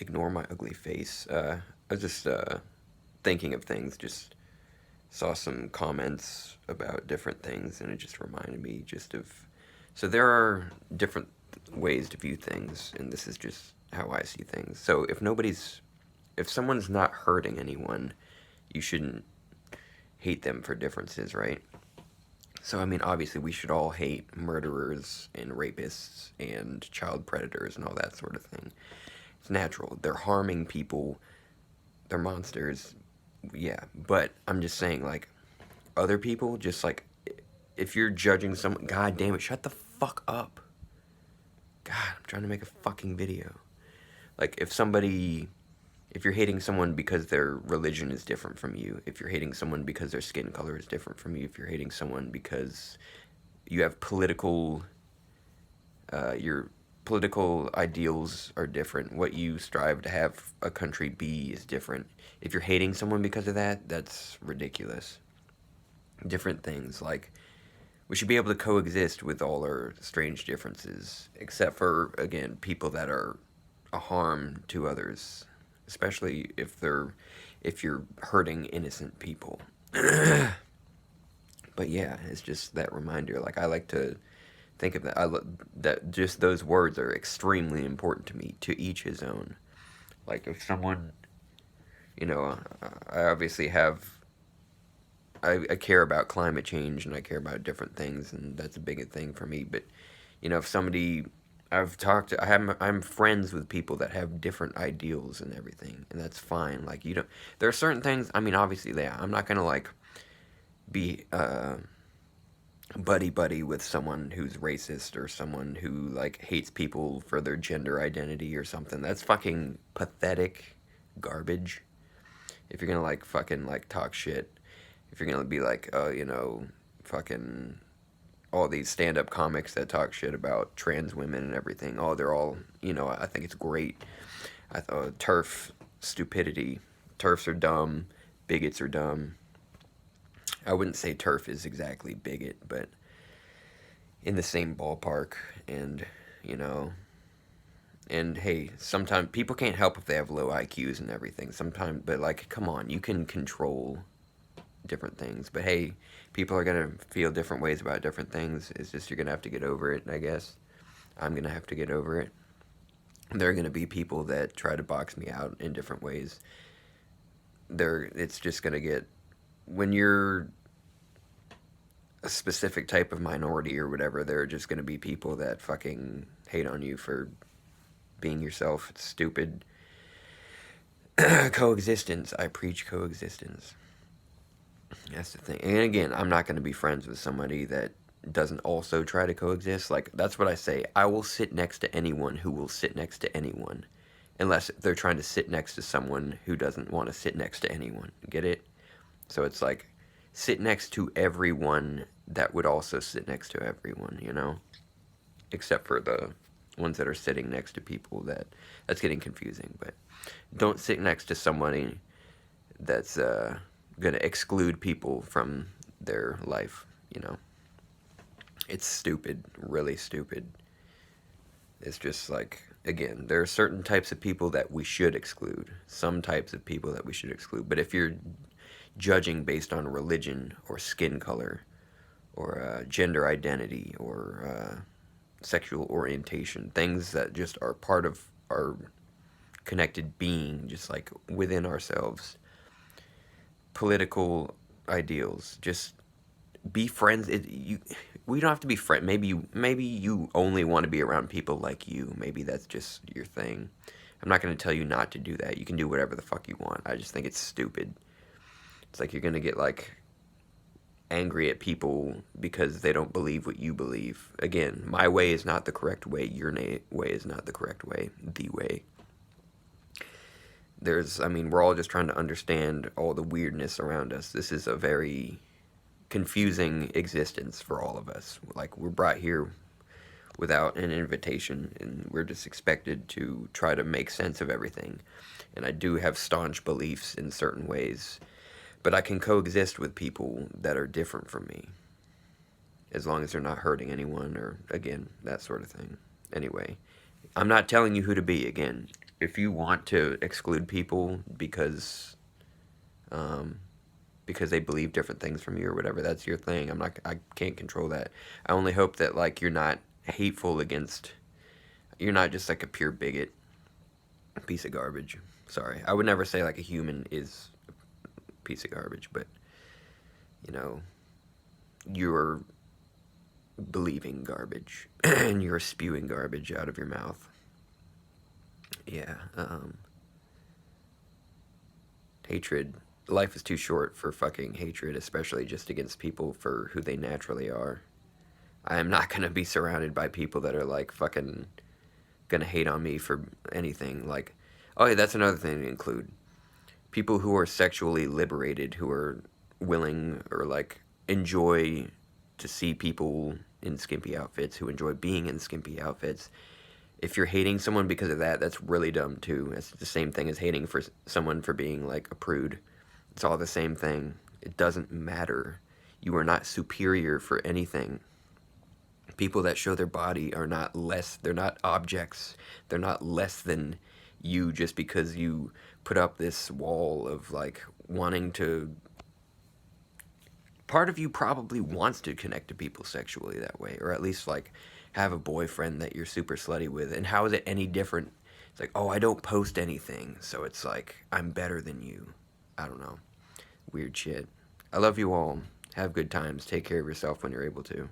ignore my ugly face. I was just thinking of things, just saw some comments about different things, and it just reminded me just of. So there are different ways to view things, and this is just how I see things. So if someone's not hurting anyone, you shouldn't hate them for differences, right? So, I mean, obviously, we should all hate murderers and rapists and child predators and all that sort of thing. It's natural. They're harming people, they're monsters, yeah. But I'm just saying, like, other people, just like, if you're judging someone, god damn it, shut the fuck up. God, I'm trying to make a fucking video. Like, if you're hating someone because their religion is different from you, if you're hating someone because their skin color is different from you, if you're hating someone because you have your political ideals are different, what you strive to have a country be is different. If you're hating someone because of that, that's ridiculous. Different things, like, we should be able to coexist with all our strange differences, except for, again, people that are a harm to others, especially if you're hurting innocent people. But yeah, it's just that reminder. Like, I like to think of that. That just those words are extremely important to me. To each his own. Like, if someone, I obviously I care about climate change and I care about different things, and that's a big thing for me. But if somebody I'm friends with people that have different ideals and everything, and that's fine. Like, you don't. There are certain things. I mean, obviously, yeah, I'm not gonna like be buddy buddy with someone who's racist or someone who like hates people for their gender identity or something. That's fucking pathetic garbage. If you're gonna like fucking like talk shit, if you're gonna be like, fucking all these stand-up comics that talk shit about trans women and everything. Oh, they're all, I think it's great. I thought turf stupidity. Turfs are dumb. Bigots are dumb. I wouldn't say turf is exactly bigot, but in the same ballpark. And you know, and hey, sometimes people can't help if they have low IQs and everything. Sometimes, but like, come on, you can control different things. But hey, people are gonna feel different ways about different things. It's just you're gonna have to get over it, I guess. I'm gonna have to get over it. There are gonna be people that try to box me out in different ways. It's just gonna get when you're a specific type of minority or whatever. There are just gonna be people that fucking hate on you for being yourself. It's stupid. Coexistence. I preach coexistence. That's the thing. And again, I'm not going to be friends with somebody that doesn't also try to coexist. Like, that's what I say. I will sit next to anyone who will sit next to anyone. Unless they're trying to sit next to someone who doesn't want to sit next to anyone. Get it? So it's like, sit next to everyone that would also sit next to everyone, Except for the ones that are sitting next to people that's getting confusing. But don't sit next to somebody that's going to exclude people from their life. It's stupid, really stupid. It's just like, again, there are certain types of people that we should exclude, some types of people that we should exclude. But if you're judging based on religion or skin color or gender identity or sexual orientation, things that just are part of our connected being, just like within ourselves, political ideals, just be friends. We don't have to be friends. Maybe you only want to be around people like you. Maybe that's just your thing. I'm not going to tell you not to do that. You can do whatever the fuck you want. I just think it's stupid. It's like you're going to get like angry at people because they don't believe what you believe. Again, my way is not the correct way. Your way is not the correct way. The way. We're all just trying to understand all the weirdness around us. This is a very confusing existence for all of us. Like, we're brought here without an invitation, and we're just expected to try to make sense of everything. And I do have staunch beliefs in certain ways, but I can coexist with people that are different from me, as long as they're not hurting anyone or, again, that sort of thing. Anyway, I'm not telling you who to be, again. if you want to exclude people um, because they believe different things from you or whatever, that's your thing. I can't control that. I only hope that like you're not hateful against, you're not just like a pure bigot, piece of garbage. Sorry, I would never say like a human is a piece of garbage, but you know, you're believing garbage and you're spewing garbage out of your mouth. Yeah, hatred. Life is too short for fucking hatred, especially just against people for who they naturally are. I am not gonna be surrounded by people that are like fucking gonna hate on me for anything. Like, oh yeah, that's another thing to include. People who are sexually liberated, who are willing or like enjoy to see people in skimpy outfits, who enjoy being in skimpy outfits. If you're hating someone because of that, that's really dumb too. It's the same thing as hating for someone for being like a prude. It's all the same thing. It doesn't matter. You are not superior for anything. People that show their body are not less, they're not objects. They're not less than you just because you put up this wall of like wanting to. Part of you probably wants to connect to people sexually that way, or at least like have a boyfriend that you're super slutty with. And how is it any different? It's like, oh, I don't post anything, so it's like I'm better than you. I don't know. Weird shit. I love you all. Have good times. Take care of yourself when you're able to.